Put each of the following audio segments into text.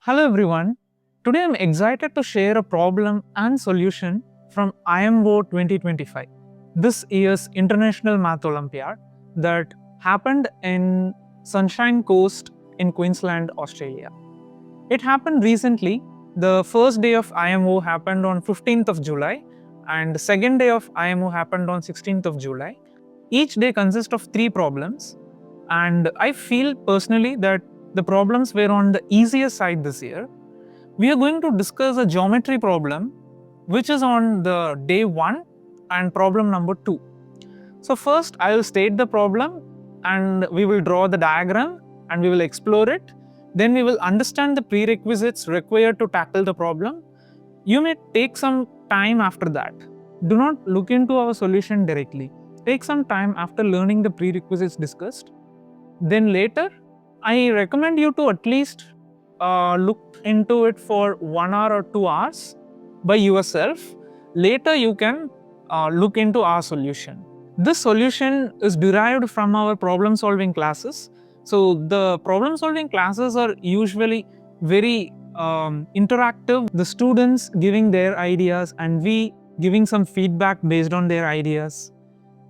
Hello everyone. Today I'm excited to share a problem and solution from IMO 2025, this year's International Math Olympiad that happened in Sunshine Coast in Queensland, Australia. It happened recently. The first day of IMO happened on 15th of July and the second day of IMO happened on 16th of July. Each day consists of 3 problems, and I feel personally that the problems were on the easier side this year. We are going to discuss a geometry problem which is on the day 1 and problem number 2. So first I will state the problem and we will draw the diagram and we will explore it. Then we will understand the prerequisites required to tackle the problem. You may take some time after that. Do not look into our solution directly. Take some time after learning the prerequisites discussed. Then later, I recommend you to at least look into it for 1 hour or 2 hours by yourself. Later, you can look into our solution. This solution is derived from our problem solving classes. So the problem solving classes are usually very interactive. The students giving their ideas and we giving some feedback based on their ideas.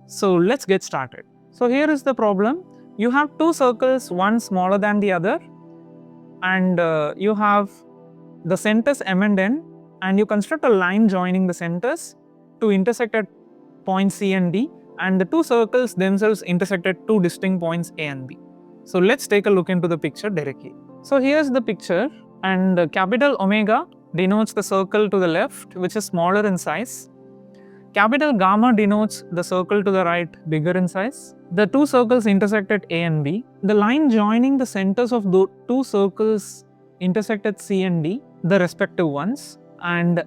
So let's get started. So here is the problem. You have 2 circles, one smaller than the other, and you have the centers M and N, and you construct a line joining the centers to intersect at points C and D, and the 2 circles themselves intersect at 2 distinct points A and B. So let's take a look into the picture directly. So here's the picture, and capital Omega denotes the circle to the left, which is smaller in size. Capital Gamma denotes the circle to the right, bigger in size. The 2 circles intersect at A and B. The line joining the centers of the 2 circles intersect at C and D, the respective ones. And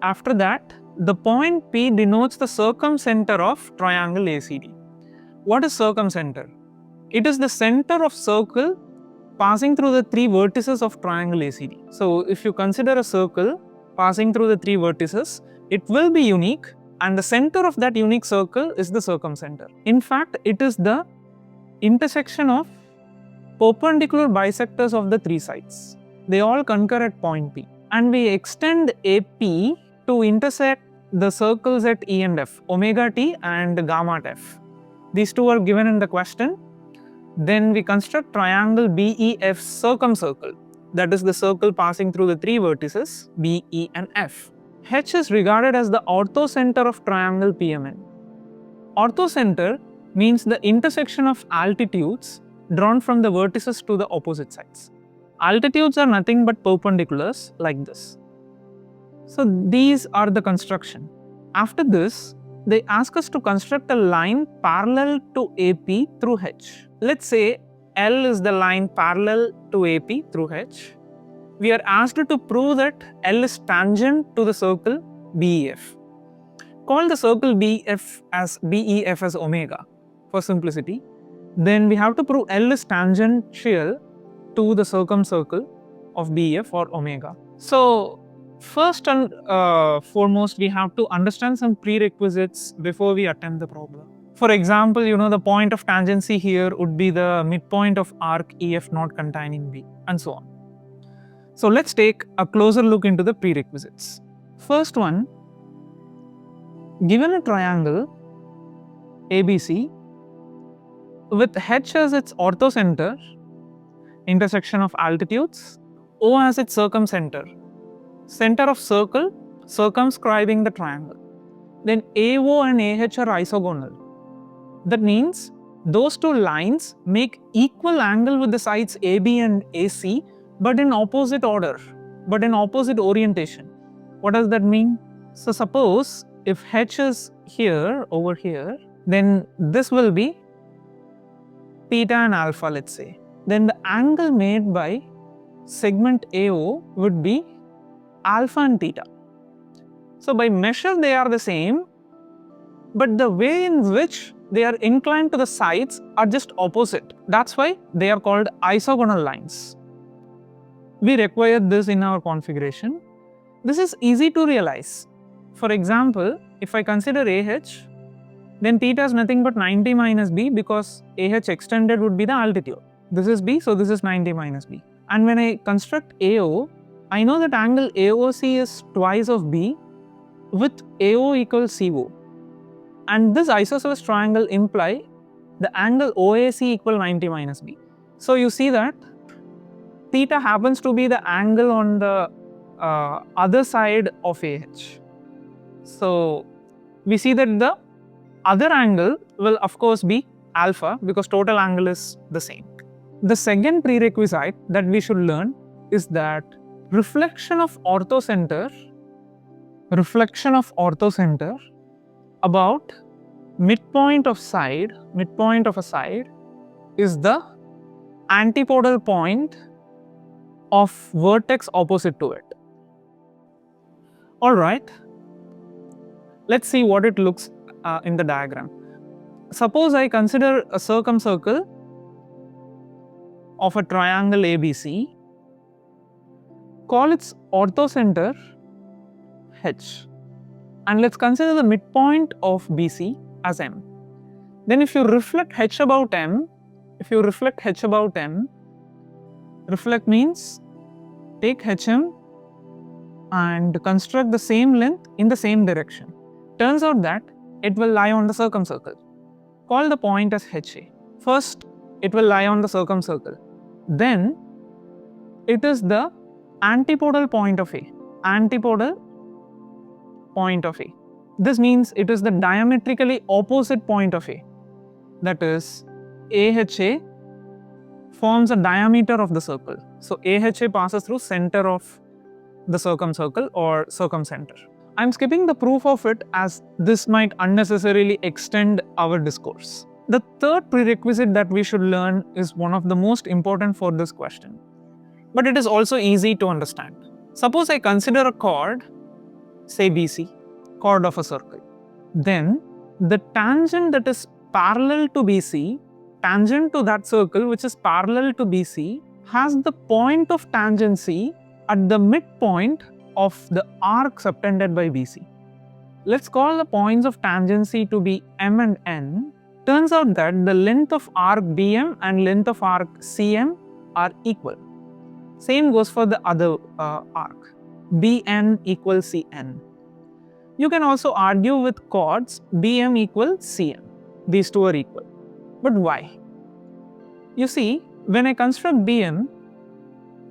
after that, the point P denotes the circumcenter of triangle ACD. What is circumcenter? It is the center of circle passing through the 3 vertices of triangle ACD. So if you consider a circle passing through the 3 vertices, it will be unique. And the center of that unique circle is the circumcenter. In fact, it is the intersection of perpendicular bisectors of the 3 sides. They all concur at point P. And we extend AP to intersect the circles at E and F, omega T and gamma at F. These 2 are given in the question. Then we construct triangle BEF circumcircle. That is the circle passing through the 3 vertices, B, E and F. H is regarded as the orthocenter of triangle PMN. Orthocenter means the intersection of altitudes drawn from the vertices to the opposite sides. Altitudes are nothing but perpendiculars like this. So these are the construction. After this, they ask us to construct a line parallel to AP through H. Let's say L is the line parallel to AP through H. We are asked to prove that L is tangent to the circle BEF. Call the circle BEF as omega for simplicity. Then we have to prove L is tangential to the circumcircle of BEF or omega. So first and foremost, we have to understand some prerequisites before we attempt the problem. For example, the point of tangency here would be the midpoint of arc EF not containing B, and so on. So let's take a closer look into the prerequisites. First one, given a triangle ABC with H as its orthocenter, intersection of altitudes, O as its circumcenter, center of circle circumscribing the triangle. Then AO and AH are isogonal. That means those 2 lines make equal angle with the sides AB and AC, but in opposite order, but in opposite orientation. What does that mean? So suppose if H is here, over here, then this will be theta and alpha, let's say. Then the angle made by segment AO would be alpha and theta. So by measure they are the same, but the way in which they are inclined to the sides are just opposite. That's why they are called isogonal lines. We require this in our configuration. This is easy to realize. For example, if I consider AH, then theta is nothing but 90 minus B because AH extended would be the altitude. This is B, so this is 90 minus B. And when I construct AO, I know that angle AOC is twice of B with AO equals CO. And this isosceles triangle imply the angle OAC equal 90 minus B. So you see that theta happens to be the angle on the other side of AH. So we see that the other angle will of course be alpha because total angle is the same. The second prerequisite that we should learn is that reflection of orthocenter about midpoint of a side is the antipodal point of vertex opposite to it. Alright, let's see what it looks in the diagram. Suppose I consider a circumcircle of a triangle ABC, call its orthocenter H, and let's consider the midpoint of BC as M. Then if you reflect H about M, reflect means take HM and construct the same length in the same direction. Turns out that it will lie on the circumcircle. Call the point as HA. First, it will lie on the circumcircle. Then, it is the antipodal point of A. This means it is the diametrically opposite point of A. That is, AHA forms a diameter of the circle. So, AHA passes through center of the circumcircle or circumcenter. I am skipping the proof of it as this might unnecessarily extend our discourse. The third prerequisite that we should learn is one of the most important for this question, but it is also easy to understand. Suppose I consider a chord, say BC, chord of a circle. Then the tangent that is parallel to BC, tangent to that circle which is parallel to BC, has the point of tangency at the midpoint of the arc subtended by BC. Let's call the points of tangency to be M and N. Turns out that the length of arc BM and length of arc CM are equal. Same goes for the other arc, BN equals CN. You can also argue with chords BM equals CM. These two are equal. But why? You see, when I construct BM,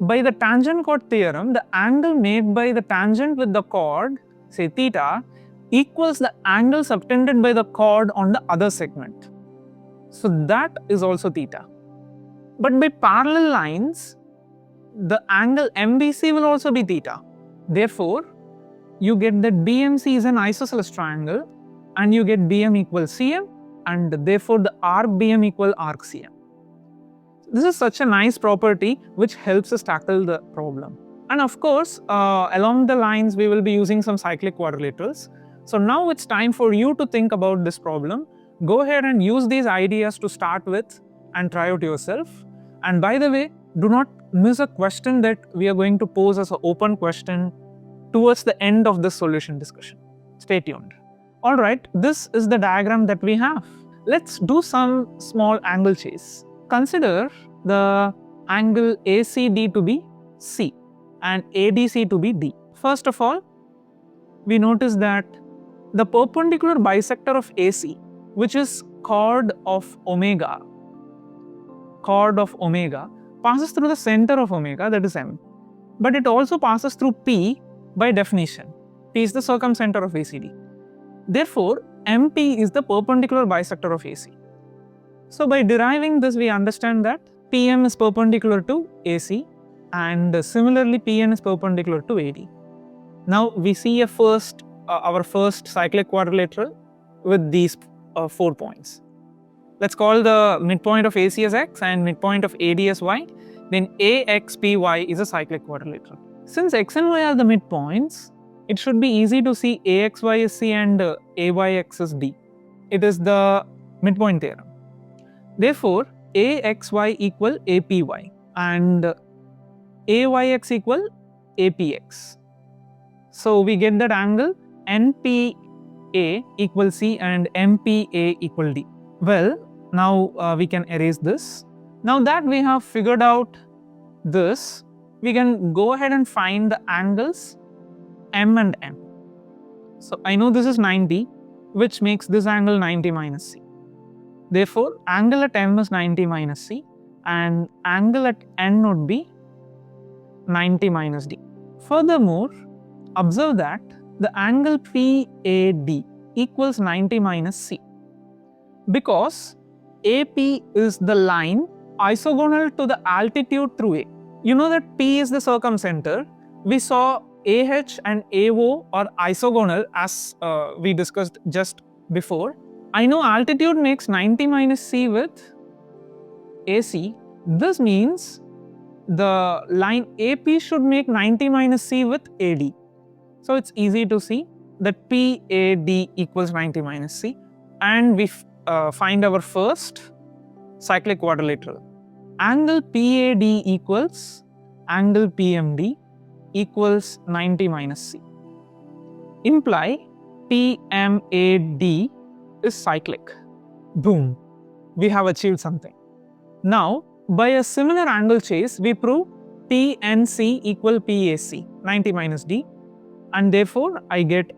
by the tangent chord theorem, the angle made by the tangent with the chord, say theta, equals the angle subtended by the chord on the other segment. So that is also theta. But by parallel lines, the angle MBC will also be theta. Therefore, you get that BMC is an isosceles triangle and you get BM equals CM, and therefore the arc BM equals arc CM. This is such a nice property which helps us tackle the problem. And of course, along the lines we will be using some cyclic quadrilaterals. So now it's time for you to think about this problem. Go ahead and use these ideas to start with and try out yourself. And by the way, do not miss a question that we are going to pose as an open question towards the end of this solution discussion. Stay tuned. Alright, this is the diagram that we have. Let's do some small angle chase. Consider the angle ACD to be C and ADC to be D. First of all, we notice that the perpendicular bisector of AC, which is chord of omega, passes through the center of omega, that is M. But it also passes through P by definition. P is the circumcenter of ACD. Therefore, MP is the perpendicular bisector of AC. So by deriving this, we understand that PM is perpendicular to AC and similarly PN is perpendicular to AD. Now we see our first cyclic quadrilateral with these 4 points. Let's call the midpoint of AC as X and midpoint of AD as Y. Then AXPY is a cyclic quadrilateral. Since X and Y are the midpoints, it should be easy to see AXY is C and AYX is D. It is the midpoint theorem. Therefore, AXY equal APY and AYX equal APX. So we get that angle NPA equal C and MPA equal D. Well, now we can erase this. Now that we have figured out this, we can go ahead and find the angles M and N. So I know this is 90, which makes this angle 90 minus C. Therefore, angle at M is 90 minus C and angle at N would be 90 minus D. Furthermore, observe that the angle PAD equals 90 minus C because AP is the line isogonal to the altitude through A. You know that P is the circumcenter. We saw AH and AO are isogonal as we discussed just before. I know altitude makes 90 minus C with AC. This means the line AP should make 90 minus C with AD. So it's easy to see that PAD equals 90 minus C and we find our first cyclic quadrilateral. Angle PAD equals angle PMD equals 90 minus C. Imply PMAD is cyclic. Boom, we have achieved something. Now, by a similar angle chase, we prove PNC equal PAC, 90 minus D, and therefore I get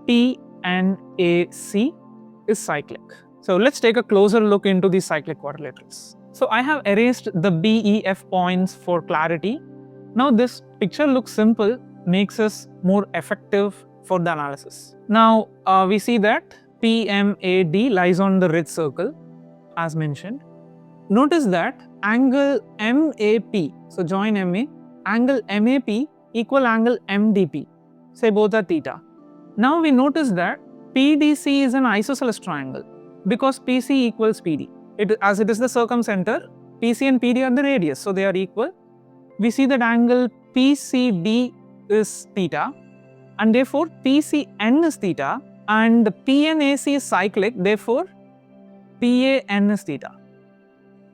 PNAC is cyclic. So let's take a closer look into these cyclic quadrilaterals. So I have erased the BEF points for clarity. Now this picture looks simple, makes us more effective for the analysis. Now we see that PMAD lies on the red circle as mentioned. Notice that angle MAP, so join MA, angle MAP equal angle MDP, say both are theta. Now we notice that PDC is an isosceles triangle because PC equals PD. As it is the circumcenter, PC and PD are the radius, so they are equal. We see that angle PCD is theta and therefore PCN is theta and PNAC is cyclic, therefore PAN is theta.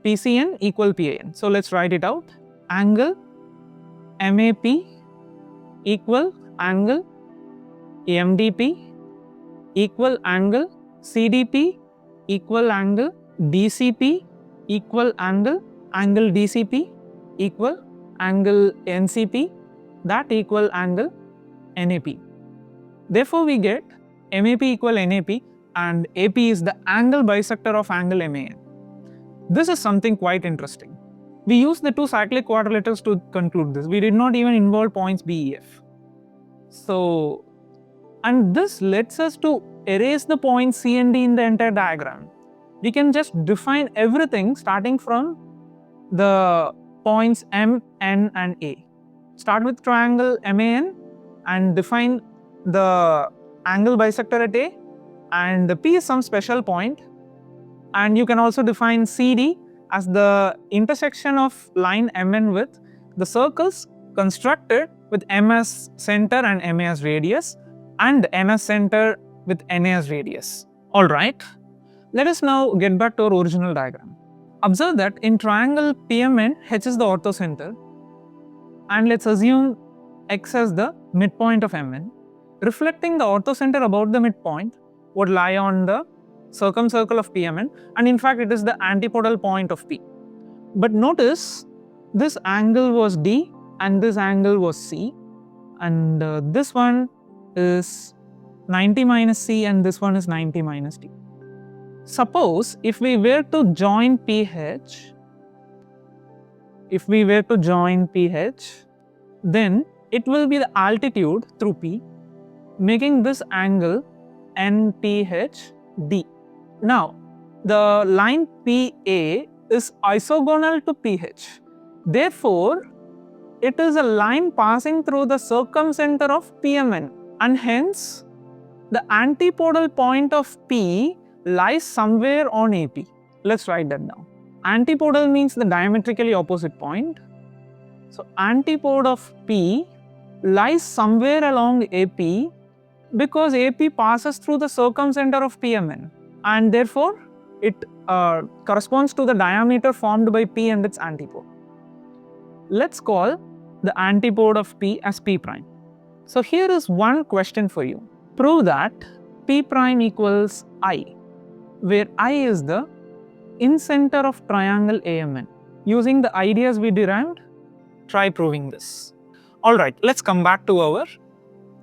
PCN equal PAN. So let's write it out. Angle MAP equal angle MDP equal angle CDP equal angle DCP equal angle DCP equal angle NCP that equal angle NAP. Therefore, we get MAP equal NAP and AP is the angle bisector of angle MAN. This is something quite interesting. We used the two cyclic quadrilaterals to conclude this. We did not even involve points BEF. So, and this lets us to erase the points C and D in the entire diagram. We can just define everything starting from the points M, N and A. Start with triangle MAN and define the angle bisector at A and the P is some special point. And you can also define CD as the intersection of line MN with the circles constructed with M as center and MA as radius and N as center with NA as radius. Alright, let us now get back to our original diagram. Observe that in triangle PMN, H is the orthocenter and let's assume X as the midpoint of MN. Reflecting the orthocenter about the midpoint would lie on the circumcircle of PMN and in fact it is the antipodal point of P. But notice this angle was D and this angle was C and this one is 90 minus C and this one is 90 minus D. Suppose if we were to join PH, then it will be the altitude through P making this angle NPHD. Now, the line PA is isogonal to PH. Therefore, it is a line passing through the circumcenter of PMN and hence the antipodal point of P lies somewhere on AP. Let's write that down. Antipodal means the diametrically opposite point. So, antipode of P lies somewhere along AP because AP passes through the circumcenter of PMN and therefore it corresponds to the diameter formed by P and its antipode. Let's call the antipode of P as P prime. So here is one question for you. Prove that P prime equals I, where I is the incenter of triangle AMN. Using the ideas we derived, try proving this. Alright, let's come back to our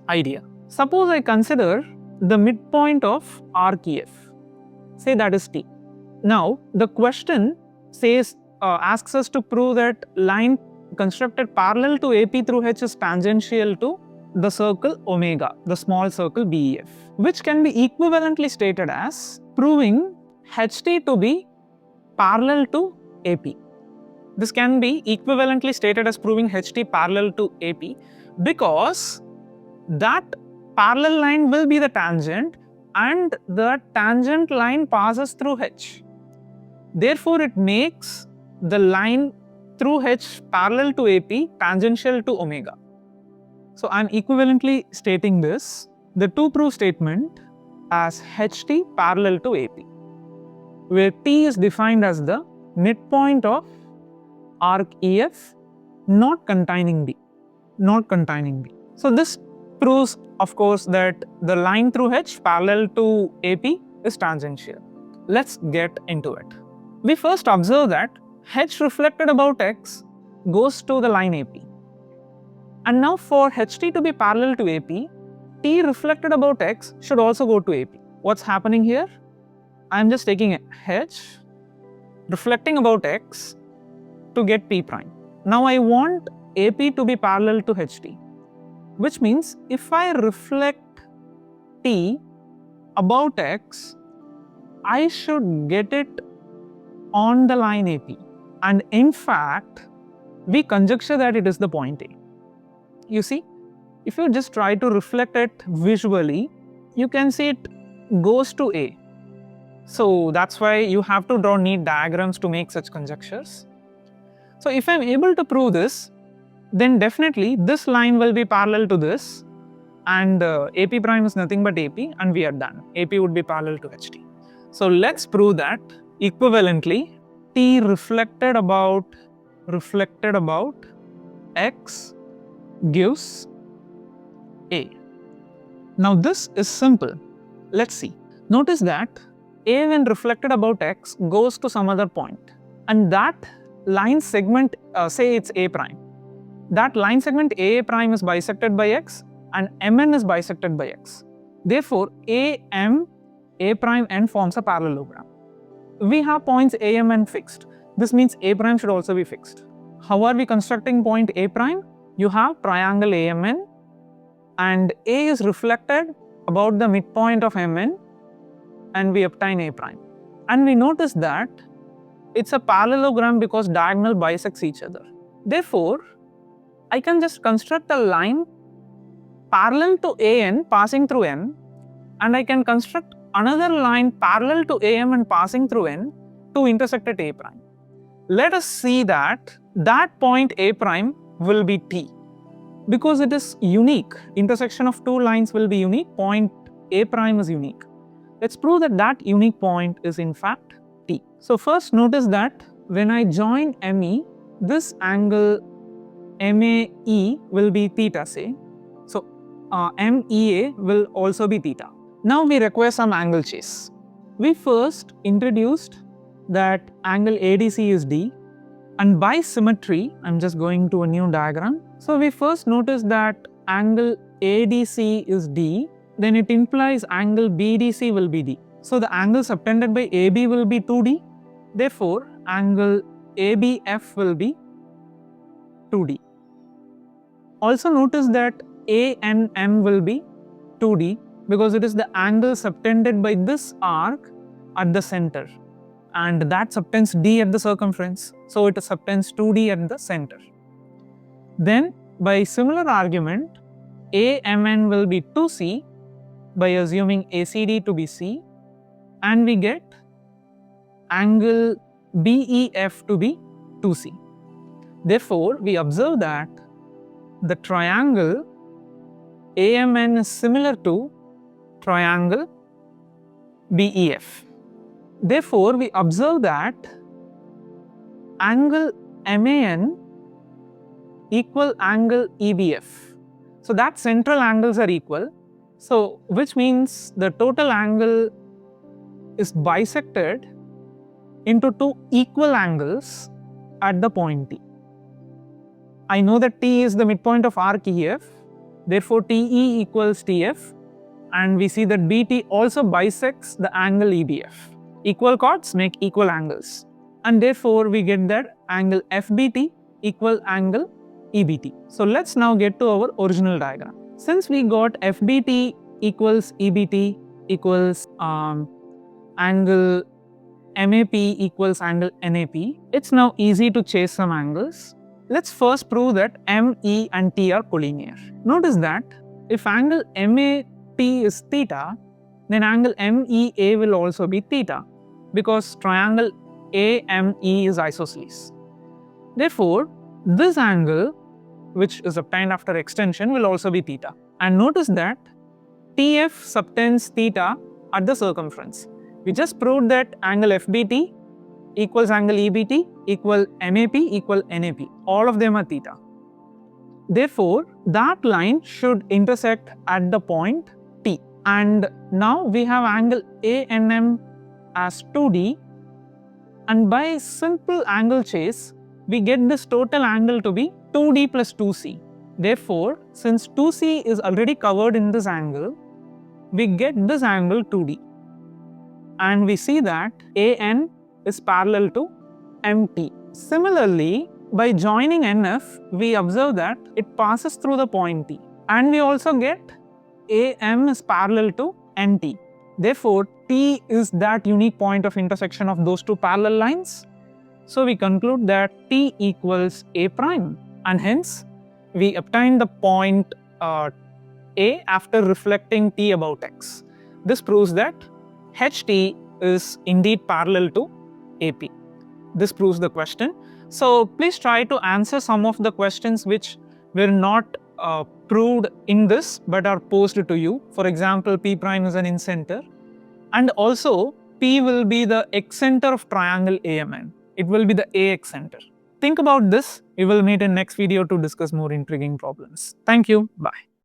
idea. Suppose I consider the midpoint of arc EF, say that is T. Now the question says asks us to prove that line constructed parallel to AP through H is tangential to the circle omega, the small circle BEF, which can be equivalently stated as proving HT to be parallel to AP. This can be equivalently stated as proving HT parallel to AP because that parallel line will be the tangent and the tangent line passes through H. Therefore, it makes the line through H parallel to AP tangential to omega. So, I am equivalently stating this, the to prove statement as HT parallel to AP, where T is defined as the midpoint of arc EF not containing B. So, this proves of course that the line through H parallel to AP is tangential. Let's get into it. We first observe that H reflected about X goes to the line AP. And now for HT to be parallel to AP, T reflected about X should also go to AP. What's happening here? I am just taking H reflecting about X to get P prime. Now I want AP to be parallel to HT, which means if I reflect T about X, I should get it on the line AP. And in fact, we conjecture that it is the point A. You see, if you just try to reflect it visually, you can see it goes to A. So that's why you have to draw neat diagrams to make such conjectures. So if I am able to prove this, then definitely this line will be parallel to this and AP prime is nothing but AP and we are done. AP would be parallel to HT. So let's prove that equivalently T reflected about X gives A. Now this is simple. Let's see. Notice that A when reflected about X goes to some other point and that line segment, say it's A prime. That line segment A prime is bisected by X and Mn is bisected by X. Therefore, AM, A prime N forms a parallelogram. We have points A, M, N fixed. This means A prime should also be fixed. How are we constructing point A prime? You have triangle AMN and A is reflected about the midpoint of MN and we obtain A prime. And we notice that it's a parallelogram because diagonal bisects each other. Therefore, I can just construct a line parallel to AN passing through N and I can construct another line parallel to AM and passing through N to intersect at A prime. Let us see that point A prime will be T because it is unique. Intersection of two lines will be unique. Point A prime is unique. Let's prove that that unique point is in fact T. So first notice that when I join ME, this angle MAE will be theta say. So MEA will also be theta. Now we require some angle chase. We first introduced that angle ADC is D and by symmetry, I'm just going to a new diagram. So we first notice that angle ADC is D, then it implies angle BDC will be D. So the angle subtended by AB will be 2D, therefore angle ABF will be 2D. Also notice that ANM will be 2D because it is the angle subtended by this arc at the center and that subtends D at the circumference. So it subtends 2D at the center. Then by similar argument, AMN will be 2C by assuming ACD to be C and we get angle BEF to be 2C. Therefore, we observe that the triangle AMN is similar to triangle BEF. Therefore, we observe that angle MAN equal angle EBF. So that central angles are equal. So which means the total angle is bisected into two equal angles at the point T. I know that T is the midpoint of arc EF, therefore TE equals TF, and we see that BT also bisects the angle EBF. Equal chords make equal angles, and therefore we get that angle FBT equal angle EBT. So let's now get to our original diagram. Since we got FBT equals EBT equals angle MAP equals angle NAP, it's now easy to chase some angles. Let's first prove that ME and T are collinear. Notice that if angle MAP is theta, then angle MEA will also be theta, because triangle AME is isosceles. Therefore, this angle, which is obtained after extension, will also be theta. And notice that TF subtends theta at the circumference. We just proved that angle FBT equals angle EBT equal MAP equal NAP. All of them are theta. Therefore, that line should intersect at the point T. And now we have angle ANM as 2D, and by simple angle chase, we get this total angle to be 2D plus 2C. Therefore, since 2C is already covered in this angle, we get this angle 2D. And we see that AN is parallel to MT. Similarly, by joining NF, we observe that it passes through the point T. And we also get AM is parallel to NT. Therefore, T is that unique point of intersection of those two parallel lines. So we conclude that T equals A prime, and hence we obtain the point A after reflecting T about X. This proves that HT is indeed parallel to AP. This proves the question. So please try to answer some of the questions which were not proved in this but are posed to you. For example, P prime is an incenter, and also P will be the excenter of triangle AMN. It will be the A excenter. Think about this. We will meet in next video to discuss more intriguing problems. Thank you. Bye.